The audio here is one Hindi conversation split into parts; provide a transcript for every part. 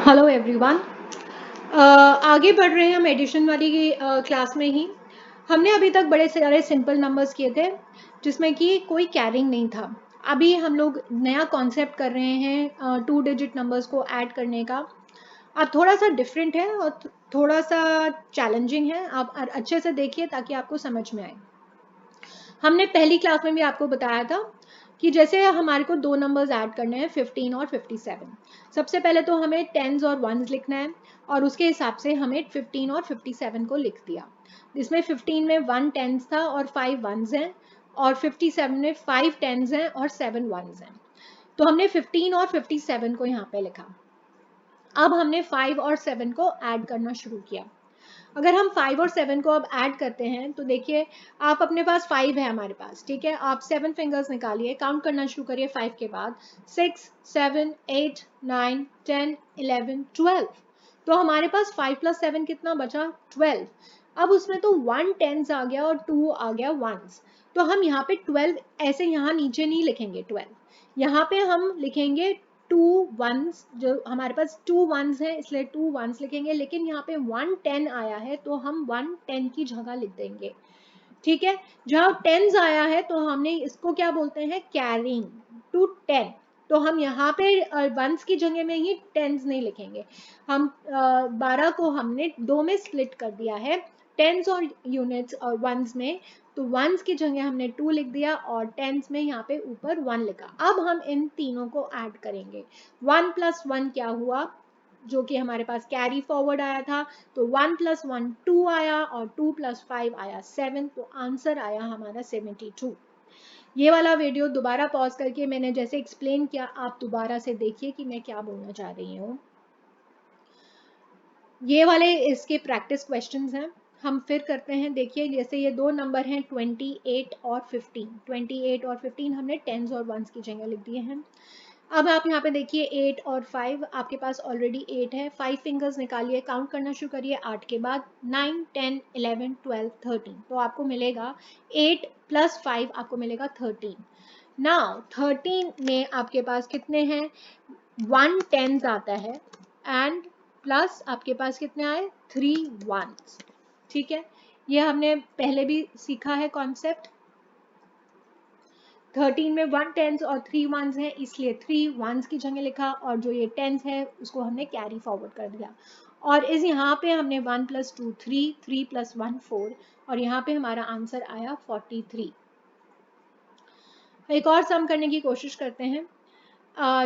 Hello everyone. आगे बढ़ रहे हैं हम एडिशन वाली क्लास में ही। हमने अभी तक बड़े सारे सिंपल नंबर्स किए थे जिसमें कि कोई कैरिंग नहीं था। अभी हम लोग नया कॉन्सेप्ट कर रहे हैं 2 डिजिट नंबर्स को ऐड करने का। अब थोड़ा सा डिफरेंट है और थोड़ा सा चैलेंजिंग है। आप अच्छे से देखिए ताकि आपको समझ में आए। हमने पहली क्लास में भी आपको बताया था कि जैसे हमारे को दो नंबर्स ऐड करने हैं 15 और 57। सबसे पहले तो हमें टेंस और वंस लिखना है और उसके हिसाब से हमें 15 और 57 को लिख दिया। इसमें 15 में 1 टेंस था और 5 वंस हैं और 57 में 5 टेंस हैं और 7 वंस हैं। तो हमने 15 और 57 को यहाँ पे लिखा। अब हमने 5 और 7 को ऐड करना शुरू किया। अगर हम 5 और 7 को अब ऐड करते हैं तो देखिए, आप अपने पास 5 है हमारे पास, ठीक है। आप 7 फिंगर्स निकालिए, काउंट करना शुरू करिए 5 के बाद। 6 7 8 9 10 11 12। तो हमारे पास 5 प्लस 7 कितना बचा? 12। अब उसमें तो 1 टेंस आ गया और 2 आ गया वंस। तो हम यहाँ पे 12 ऐसे यहाँ नीचे नहीं लिखेंगे 12, यहाँ पे हम लिखेंगे 2 वंस। जो हमारे पास 2 वंस है इसलिए 2 वंस लिखेंगे, लेकिन यहाँ पे 1 10 आया है तो हम 1 10 की जगह लिख देंगे, ठीक है। जहाँ टेंस आया है तो हमने इसको क्या बोलते हैं? Carrying to 10। तो हम यहाँ पे वंस की जगह में ही टेंस नहीं लिखेंगे। हम 12 को हमने 2 में स्प्लिट कर दिया है, टेंस और यूनिट्स और वंस में। तो वंस की जगह हमने 2 लिख दिया और टेंस में यहाँ पे ऊपर 1 लिखा। अब हम इन तीनों को ऐड करेंगे। 1 प्लस 1 क्या हुआ? जो कि हमारे पास कैरी फॉरवर्ड आया था। तो 1 प्लस 1 2 आया और 2 प्लस 5 आया 7। तो आंसर आया हमारा 72। ये वाला वीडियो दोबारा पॉज करके मैंने जैसे एक्सप्लेन किया, आप दोबारा से देखिए कि मैं क्या बोलना चाह रही हूँ। ये वाले इसके प्रैक्टिस क्वेश्चंस हैं। हम फिर करते हैं। देखिए, जैसे ये दो नंबर हैं 28 और 15। 28 और 15 हमने टेंस और वंस की जगह लिख दिए हैं। अब आप यहाँ पे देखिए 8 और 5, आपके पास ऑलरेडी 8 है। 5 फिंगर्स निकालिए, काउंट करना शुरू करिए 8 के बाद। 9 10 11 12 13। तो आपको मिलेगा 8 प्लस 5 आपको मिलेगा 13। नाउ 13 में आपके पास कितने हैं? 1 टेंस आता है एंड प्लस आपके पास कितने आए? 3 वंस, ठीक है। ये हमने पहले भी सीखा है कॉन्सेप्ट। 13 में 1 टेंस और 3 वंस हैं, इसलिए 3 वंस की जगह लिखा और जो ये टेंस है उसको हमने कैरी फॉरवर्ड कर दिया। और इस यहाँ पे हमने 1 प्लस 2 3, 3 प्लस 1 4 और यहाँ पे हमारा आंसर आया 43। एक और सम करने की कोशिश करते हैं।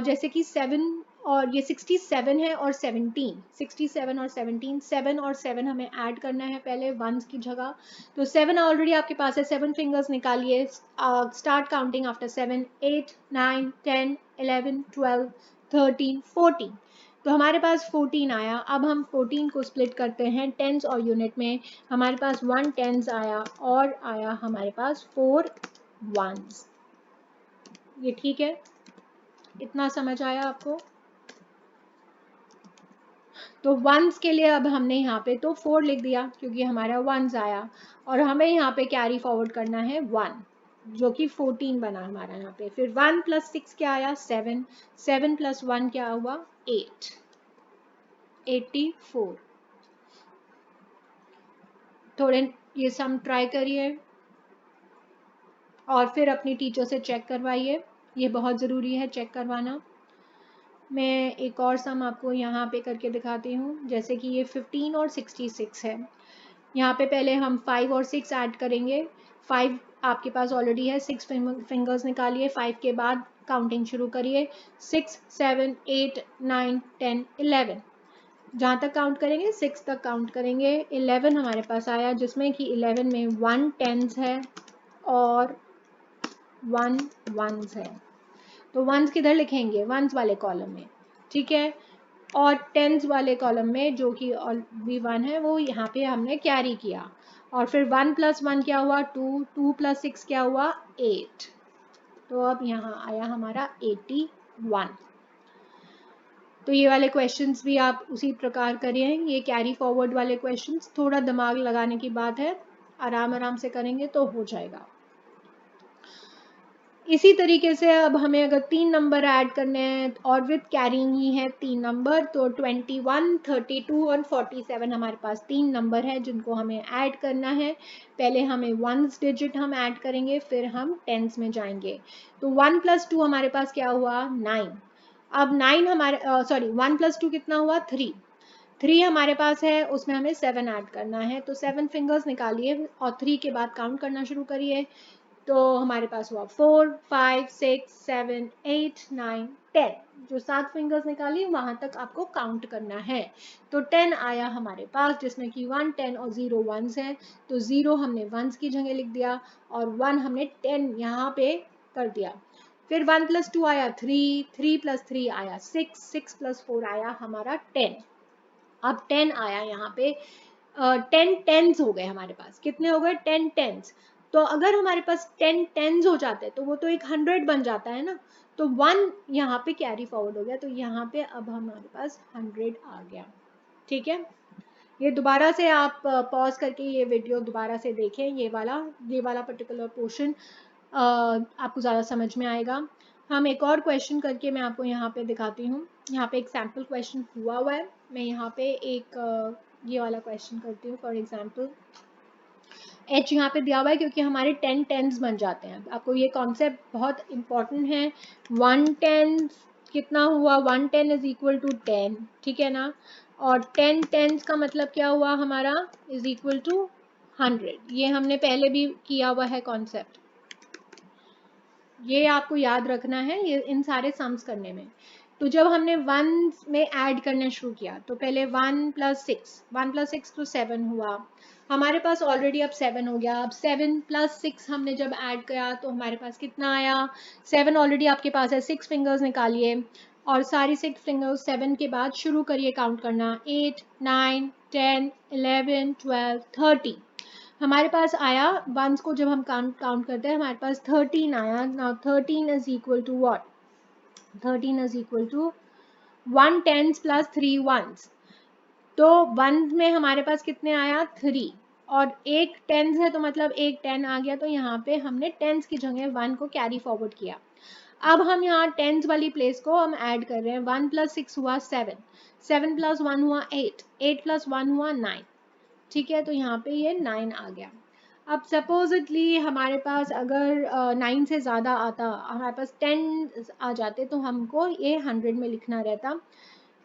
जैसे कि 7 और ये 67 है और 17। 67 और 17, 7 और 7 हमें ऐड करना है पहले वंस की जगह। तो 7 ऑलरेडी आपके पास है, 7 फिंगर्स निकालिए। Start counting after 7। 8 9 10 11 12 13 14। तो हमारे पास 14 आया। अब हम 14 को स्प्लिट करते हैं टेंस और यूनिट में। हमारे पास 1 टेंस आया और आया हमारे पास 4 वंस। ये ठीक है? इतना समझ आया आपको? तो वंस के लिए अब हमने यहाँ पे तो 4 लिख दिया क्योंकि हमारा वंस आया और हमें यहाँ पे कैरी फॉरवर्ड करना है 1, जो कि 14 बना हमारा यहाँ पे। फिर 1 प्लस 6 क्या आया? 7। 7 प्लस 1 क्या हुआ? 8। 84। थोड़े ये सम ट्राई करिए और फिर अपनी टीचर से चेक करवाइए। ये बहुत ज़रूरी है चेक करवाना। मैं एक और सम आपको यहाँ पे करके दिखाती हूँ। जैसे कि ये 15 और 66 है। यहाँ पे पहले हम 5 और 6 ऐड करेंगे। 5 आपके पास ऑलरेडी है, 6 फिंगर्स निकालिए। 5 के बाद काउंटिंग शुरू करिए। 6 7 8 9 10 11। जहाँ तक काउंट करेंगे 6 तक काउंट करेंगे। 11 हमारे पास आया जिसमें कि 11 में 1 टेंस है और 1 वंस है। तो वंस किधर लिखेंगे? वंस वाले कॉलम में, ठीक है। और टेंस वाले कॉलम में जो कि भी 1 है वो यहाँ पे हमने कैरी किया। और फिर 1 प्लस 1 क्या हुआ? 2। 2 प्लस 6 क्या हुआ? 8। तो अब यहाँ आया हमारा 81। तो ये वाले क्वेश्चंस भी आप उसी प्रकार करिए। ये कैरी फॉरवर्ड वाले क्वेश्चंस थोड़ा दिमाग लगाने की बात है, आराम आराम से करेंगे तो हो जाएगा। इसी तरीके से अब हमें अगर 3 नंबर ऐड करने हैं और विद कैरिंग ही है 3 नंबर, तो 21, 32 और 47 हमारे पास 3 नंबर है जिनको हमें ऐड करना है। पहले हमें वंस डिजिट हम ऐड करेंगे, फिर हम टेंस में जाएंगे। तो 1 + 2 हमारे पास क्या हुआ, 9। अब 9 हमारे 1 + 2 कितना हुआ, 3। 3 हमारे पास है, उसमें हमें 7 ऐड करना है। तो 7 फिंगर्स निकालिए और 3 के बाद काउंट करना शुरू करिए। तो हमारे पास हुआ 4, 5, 6, 7, 8, 9, 10। जो 7 फिंगर्स निकाली वहां तक आपको काउंट करना है। तो 10 आया हमारे पास, जिसमें कि 1, 10 और 0 वंस है। तो 0 हमने वंस की जगह लिख दिया और 1 हमने 10 यहाँ पे कर दिया। फिर 1 + 2 आया 3, 3 + 3 आया 6, 6 + 4 आया हमारा 10। अब 10 आया यहाँ पे, 10 टेंस हो गए हमारे पास। कितने हो गए, 10 टेंस। तो अगर हमारे पास 10 टेंस हो जाते हैं तो वो तो एक 100 बन जाता है ना। तो 1 यहाँ पे कैरी फॉरवर्ड हो गया, तो यहाँ पे अब हमारे पास 100 आ गया। ठीक है, ये दोबारा से आप पॉज करके ये वीडियो दोबारा से देखें। ये वाला पर्टिकुलर पोर्शन आपको ज़्यादा समझ में आएगा। हम एक और क्वेश्चन करके मैं आपको यहाँ पे दिखाती हूँ। यहाँ पे एक सैम्पल क्वेश्चन हुआ है। मैं यहाँ पे एक ये वाला क्वेश्चन करती हूँ। फॉर एग्जाम्पल एच यहाँ पे दिया हुआ है क्योंकि हमारे 10 टेंस बन जाते हैं। आपको ये कॉन्सेप्ट बहुत इंपॉर्टेंट है। 1 टेंस कितना हुआ, 1 10 इज इक्वल टू 10, ठीक है ना। और 10 टेंस का मतलब क्या हुआ हमारा, इज इक्वल टू 100। ये हमने पहले भी किया हुआ है कॉन्सेप्ट, ये आपको याद रखना है ये इन सारे सम्स करने में। तो जब हमने वन में ऐड करना शुरू किया तो पहले 1 + 6, 1 + 6 तो 7 हुआ हमारे पास ऑलरेडी। अब 7 हो गया। अब 7 + 6 हमने जब ऐड किया तो हमारे पास कितना आया, 7 ऑलरेडी आपके पास है। 6 फिंगर्स निकालिए और सारी 6 फिंगर्स 7 के बाद शुरू करिए काउंट करना। 8, 9, 10, 11, 12, 13 हमारे पास आया। वंस को जब हम काउंट करते हैं हमारे पास 13 आया। Now 13 is equal to what, 13 is equal to 1 tens + 3 ones. तो वन में हमारे पास कितने आया, 3। और एक टेंस है तो मतलब एक 10 आ गया। तो यहाँ पे हमने टेंस की जगह 1 को कैरी फॉरवर्ड किया। अब हम यहाँ टेंस वाली प्लेस को हम ऐड कर रहे हैं। 1 + 6 हुआ 7, 7 + 1 हुआ 8, 8 + 1 हुआ 9, ठीक है। तो यहाँ पे ये 9 आ गया। अब सपोजिटली हमारे पास अगर 9 से ज़्यादा आता, हमारे पास 10 आ जाते तो हमको ये 100 में लिखना रहता।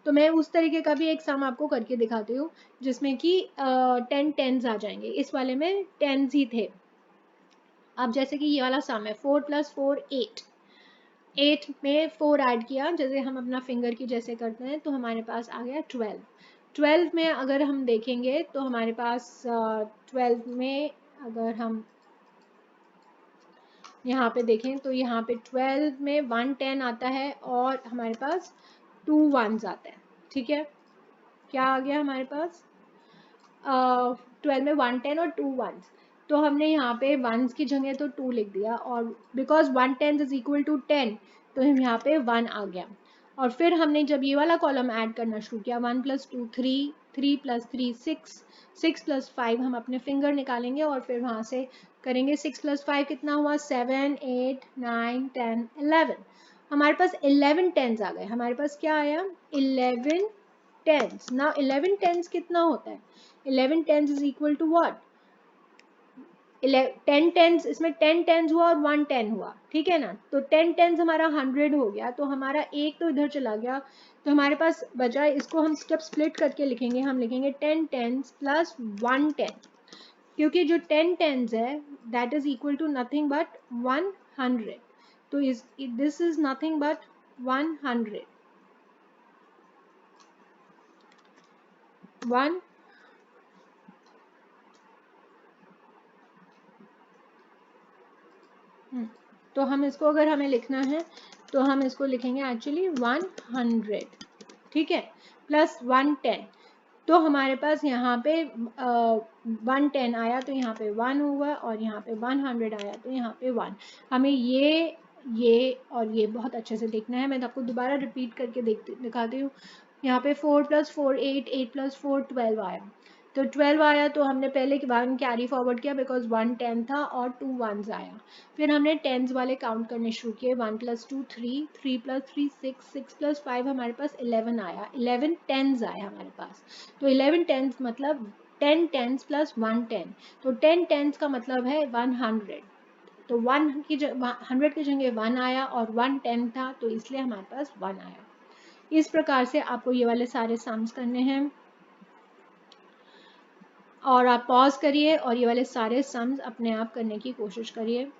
तो मैं उस तरीके का भी एक सम आपको करके दिखाती हूँ जिसमें कि 10 टेंस आ जाएंगे। इस वाले में 10 ही थे। अब जैसे कि ये वाला सम है 4 + 4 8, 8 में 4 ऐड किया जैसे हम अपना फिंगर की जैसे करते हैं तो हमारे पास आ गया 12। 12 में अगर हम देखेंगे तो हमारे पास 12 में अगर हम यहाँ पे देखें तो यहाँ पे 12 में 1 10 आता है और हमारे पास 2 1s आता है, ठीक है। क्या आ गया हमारे पास, 12 में 1 10 और 2 1s। तो हमने यहाँ पे वंस की जगह तो 2 लिख दिया और बिकॉज 1 10 इज इक्वल टू 10 तो हम यहाँ पे 1 आ गया। और फिर हमने जब ये वाला कॉलम ऐड करना शुरू किया 1 + 2 3, 3 + 3 6, 6 + 5 हम अपने फिंगर निकालेंगे और फिर वहाँ से करेंगे। 6 + 5 कितना हुआ, 7 8 9 10 11। हमारे पास 11 टेंस आ गए। हमारे पास क्या आया, 11 टेंस। नाउ 11 टेंस कितना होता है, 11 tens is equal to what, 10 tens, इसमें 10 टेंस हुआ और 1 10 हुआ, ठीक है ना। तो 10 टेंस हमारा 100 हो गया। तो हमारा एक तो इधर चला गया। तो हमारे पास बचा, इसको हम जब स्प्लिट करके लिखेंगे हम लिखेंगे 10 टेंस + 1 10, क्योंकि जो 10 टेंस है that is equal to nothing but 100। तो दिस इज नथिंग बट 100, 1। तो हम इसको अगर हमें लिखना है तो हम इसको लिखेंगे एक्चुअली 100, ठीक है, + 1 10। तो हमारे पास यहाँ पे 1 10 आया तो यहाँ पे 1 हुआ और यहाँ पे 100 आया तो यहाँ पे 1। हमें ये और ये बहुत अच्छे से देखना है। मैं आपको दोबारा रिपीट करके दिखाती हूँ। यहाँ पे 4 + 4 8, 8 + 4 12 आया। तो 12 आया तो हमने पहले 1 कैरी फॉरवर्ड किया बिकॉज 1 10 था और 2 1s आया। फिर हमने टेंस वाले काउंट करने शुरू किए, 1 + 2 3, 3 + 3 6, 6 + 5 हमारे पास 11 आया, 11 टेंस आया हमारे पास। तो 11 टेंस मतलब 10 टेंस + 1 10, तो 10 टेंस का मतलब है 100। तो 100 की जगह 1 आया और 1 10 था तो इसलिए हमारे पास 1 आया। इस प्रकार से आपको ये वाले सारे सम्स करने हैं और आप पॉज करिए और ये वाले सारे सम्स अपने आप करने की कोशिश करिए।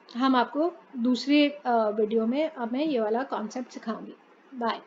हम आपको दूसरे वीडियो में अब मैं ये वाला कॉन्सेप्ट सिखाऊंगी। बाय।